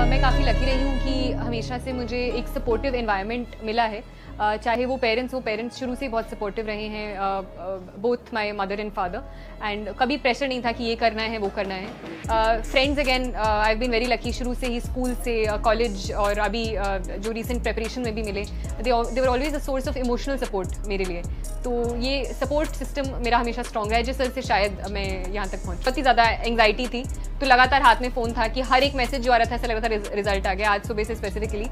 मैं काफ़ी लकी रही हूँ कि हमेशा से मुझे एक सपोर्टिव एनवायरनमेंट मिला है। चाहे वो पेरेंट्स शुरू से बहुत सपोर्टिव रहे हैं, both my mother and father, and कभी प्रेशर नहीं था कि ये करना है वो करना है। Friends again I have been very lucky, शुरू से ही स्कूल से कॉलेज और अभी जो रिसेंट प्रिपरेशन में भी मिले, they were always a source of emotional support मेरे लिए। तो ये सपोर्ट सिस्टम मेरा हमेशा स्ट्रॉन्ग रहा है, जिस तरह से शायद मैं यहाँ तक पहुँच। बहुत ही ज़्यादा एंग्जाइटी थी, तो लगातार हाथ में फ़ोन था कि हर एक मैसेज जो आ रहा था ऐसा लग रहा था रिजल्ट आ गया आज सुबह से स्पेसिफिकली।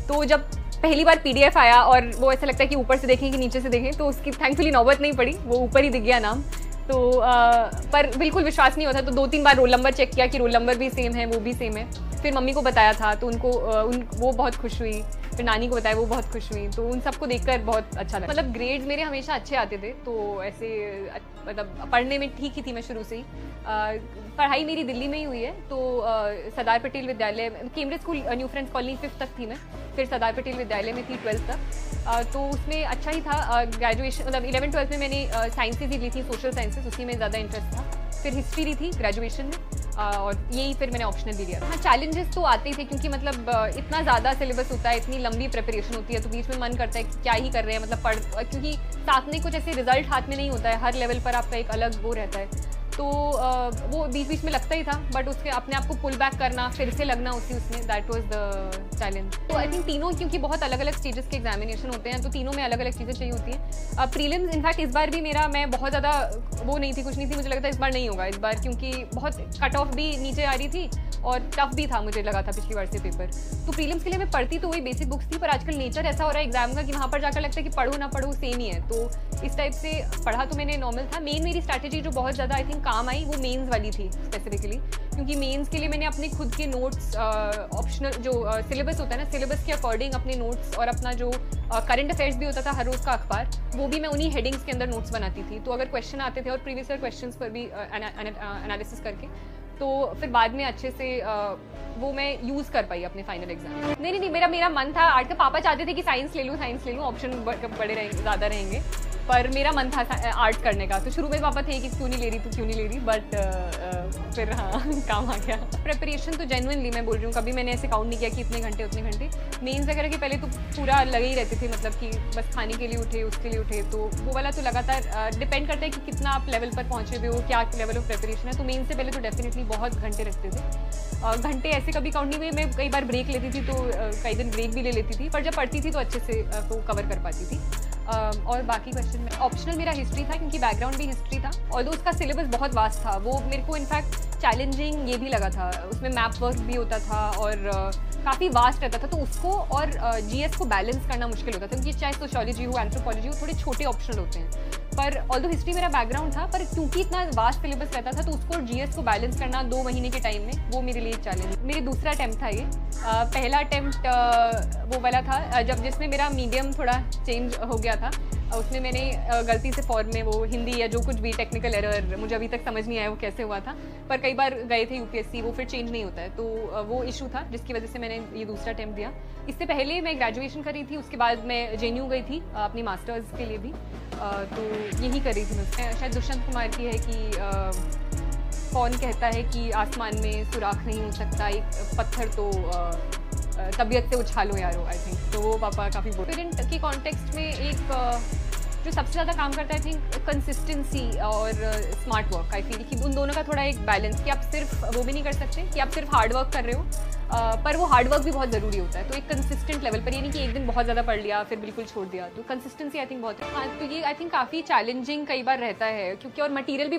तो जब पहली बार PDF आया और वो ऐसा लगता है कि ऊपर से देखें कि नीचे से देखें, तो उसकी थैंकफुली नौबत नहीं पड़ी, वो ऊपर ही दिख गया नाम। तो पर बिल्कुल विश्वास नहीं होता, तो 2-3 बार रोल नंबर चेक किया कि रोल नंबर भी सेम है, वो भी सेम है। फिर मम्मी को बताया था तो वो बहुत खुश हुई, फिर नानी को बताया, वो बहुत खुश हुई। तो उन सबको देखकर बहुत अच्छा लगा। मतलब ग्रेड्स मेरे हमेशा अच्छे आते थे, तो ऐसे मतलब पढ़ने में ठीक ही थी मैं शुरू से ही। पढ़ाई मेरी दिल्ली में ही हुई है, तो सरदार पटेल विद्यालय, Cambridge school new friends colony 5th तक थी मैं, फिर सरदार पटेल विद्यालय में थी 12th तक। तो उसमें अच्छा ही था। ग्रेजुएशन मतलब 11th-12th में मैंने साइंसेज ही ली थी, सोशल साइंसेज, उसी में ज़्यादा इंटरेस्ट था। फिर हिस्ट्री ली थी ग्रेजुएशन में, और यही फिर मैंने ऑप्शनल भी लिया। हाँ, चैलेंजेस तो आते ही थे, क्योंकि मतलब इतना ज़्यादा सिलेबस होता है, इतनी लंबी प्रिपरेशन होती है, तो बीच में मन करता है कि क्या ही कर रहे हैं, मतलब क्योंकि साथ में कुछ ऐसे रिजल्ट हाथ में नहीं होता है, हर लेवल पर आपका एक अलग वो रहता है। तो वो बीच में लगता ही था, बट उसके अपने आप को पुल बैक करना, फिर से लगना उसमें, दैट वाज द चैलेंज। तो आई थिंक तीनों, क्योंकि बहुत अलग अलग स्टेजेस के एग्जामिनेशन होते हैं, तो तीनों में अलग अलग चीज़ें चाहिए होती हैं। प्रीलिम्स इनफैक्ट इस बार भी मैं बहुत ज़्यादा वो नहीं थी, कुछ नहीं थी, मुझे लगता है इस बार नहीं होगा इस बार, क्योंकि बहुत कट ऑफ भी नीचे आ रही थी और टफ भी था, मुझे लगा था पिछली बार से पेपर। तो प्रीलिम्स के लिए मैं पढ़ती तो वही बेसिक बुक्स थी, पर आजकल नेचर ऐसा हो रहा है एग्जाम का कि वहाँ पर जाकर लगता है कि पढ़ो ना पढ़ो सेम ही है। तो इस टाइप से पढ़ा तो मैंने नॉर्मल था। मेन मेरी स्ट्रैटेजी जो बहुत ज़्यादा आई थिंक काम आई, वो मेंस वाली थी स्पेसिफिकली, क्योंकि मेंस के लिए मैंने अपने खुद के नोट्स, ऑप्शनल जो सिलेबस होता है ना, सिलेबस के अकॉर्डिंग अपने नोट्स, और अपना जो करंट अफेयर्स भी होता था हर रोज़ का अखबार, वो भी मैं उन्हीं हेडिंग्स के अंदर नोट्स बनाती थी। तो अगर क्वेश्चन आते थे, और प्रीवियस ईयर क्वेश्चंस पर भी एनालिसिस करके, तो फिर बाद में अच्छे से वो मैं यूज़ कर पाई अपने फाइनल एग्जाम। नहीं, मेरा मन था आर्ट का। पापा चाहते थे कि साइंस ले लूँ, ऑप्शन बड़े रहेंगे, ज़्यादा रहेंगे, पर मेरा मन था आर्ट करने का। तो शुरू में पापा थे कि क्यों नहीं ले रही, बट फिर हाँ काम आ गया। प्रिपरेशन तो जेन्युइनली मैं बोल रही हूँ, कभी मैंने ऐसे काउंट नहीं किया कि इतने घंटे उतने घंटे। मेंस वगैरह के पहले तो पूरा लगे ही रहते थे, मतलब कि बस खाने के लिए उठे, उसके लिए उठे, तो वो वाला तो लगातार डिपेंड करता है कि कितना आप लेवल पर पहुँचे हुए हो, क्या लेवल ऑफ प्रिपरेशन है। तो मेंस से पहले तो डेफिनेटली बहुत घंटे रखते थे। घंटे ऐसे कभी काउंट नहीं हुए, मैं कई बार ब्रेक लेती थी, तो कई दिन ब्रेक भी ले लेती थी, पर जब पढ़ती थी तो अच्छे से वो कवर कर पाती थी। और बाकी क्वेश्चन में ऑप्शनल मेरा हिस्ट्री था, क्योंकि बैकग्राउंड भी हिस्ट्री था, और उसका सिलेबस बहुत वास्ट था। वो मेरे को इनफैक्ट चैलेंजिंग ये भी लगा था, उसमें मैप वर्क भी होता था और काफ़ी वास्ट रहता था, तो उसको और GS को बैलेंस करना मुश्किल होता था, क्योंकि चाहे सोशियोलॉजी हो, एंथ्रोपोलॉजी हो, थोड़े छोटे ऑप्शनल होते हैं। पर ऑल्दो हिस्ट्री मेरा बैकग्राउंड था, पर क्योंकि इतना वास्ट सिलेबस रहता था, तो उसको GS को बैलेंस करना 2 महीने के टाइम में, वो मेरे लिए चैलेंज। मेरी दूसरा अटैम्प्ट था ये। पहला अटैम्प्ट वो वाला था जिसमें मेरा मीडियम थोड़ा चेंज हो गया था। उसमें मैंने गलती से फॉर्म में वो हिंदी या जो कुछ भी टेक्निकल एरर, मुझे अभी तक समझ नहीं आया वो कैसे हुआ था, पर कई बार गए थे UPSC, वो फिर चेंज नहीं होता है, तो वो इशू था जिसकी वजह से मैंने ये दूसरा अटैम्प्ट दिया। इससे पहले मैं ग्रेजुएशन कर रही थी, उसके बाद मैं JNU गई थी अपनी मास्टर्स के लिए भी, तो यही कर रही थी मैं। शायद दुष्यंत कुमार की है कि कौन कहता है कि आसमान में सुराख नहीं हो सकता, एक पत्थर तो तबीयत से उछालो यारो, आई थिंक। तो वो पापा काफ़ी पेरेंट के कॉन्टेक्स्ट में एक जो सबसे ज़्यादा काम करता है, आई थिंक कंसिस्टेंसी और स्मार्ट वर्क। आई फील कि उन दोनों का थोड़ा एक बैलेंस, कि आप सिर्फ वो भी नहीं कर सकते कि आप सिर्फ हार्ड वर्क कर रहे हो, पर वो हार्ड वर्क भी बहुत ज़रूरी होता है। तो एक कंसिस्टेंट लेवल पर, ये नहीं कि एक दिन बहुत ज़्यादा पढ़ लिया फिर बिल्कुल छोड़ दिया, तो कंसिस्टेंसी आई थिंक बहुत है। हाँ, तो ये आई थिंक काफ़ी चैलेंजिंग कई बार रहता है, क्योंकि और मटीरियल भी